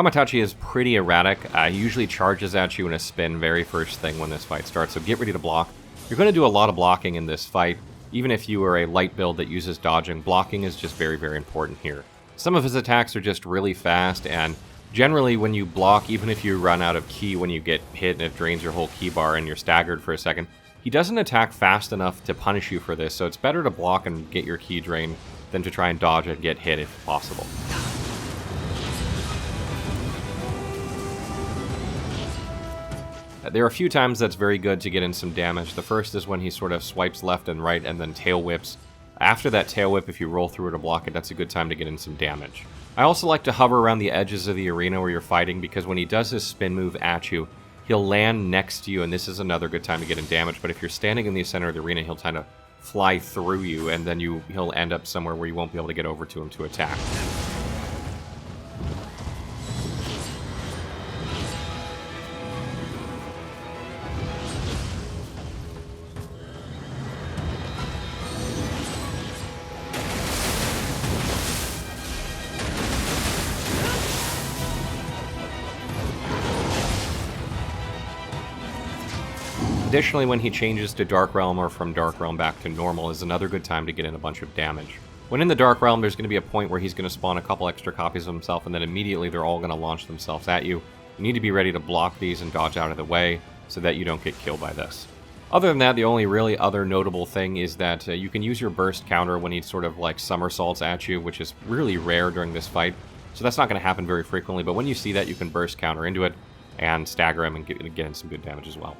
Kamaitachi is pretty erratic. He usually charges at you in a spin very first thing when this fight starts, so get ready to block. You're going to do a lot of blocking in this fight. Even if you are a light build that uses dodging, blocking is just very, very important here. Some of his attacks are just really fast, and generally when you block, even if you run out of ki when you get hit and it drains your whole ki bar and you're staggered for a second, he doesn't attack fast enough to punish you for this, so it's better to block and get your ki drained than to try and dodge and get hit if possible. There are a few times that's very good to get in some damage. The first is when he sort of swipes left and right and then tail whips. After that tail whip, if you roll through it or block it, that's a good time to get in some damage. I also like to hover around the edges of the arena where you're fighting, because when he does his spin move at you, he'll land next to you, and this is another good time to get in damage. But if you're standing in the center of the arena, he'll kind of fly through you, and then he'll end up somewhere where you won't be able to get over to him to attack. Additionally, when he changes to Dark Realm or from Dark Realm back to normal is another good time to get in a bunch of damage. When in the Dark Realm, there's going to be a point where he's going to spawn a couple extra copies of himself, and then immediately they're all going to launch themselves at you. You need to be ready to block these and dodge out of the way so that you don't get killed by this. Other than that, the only really other notable thing is that you can use your burst counter when he sort of like somersaults at you, which is really rare during this fight. So that's not going to happen very frequently, but when you see that, you can burst counter into it and stagger him and get in some good damage as well.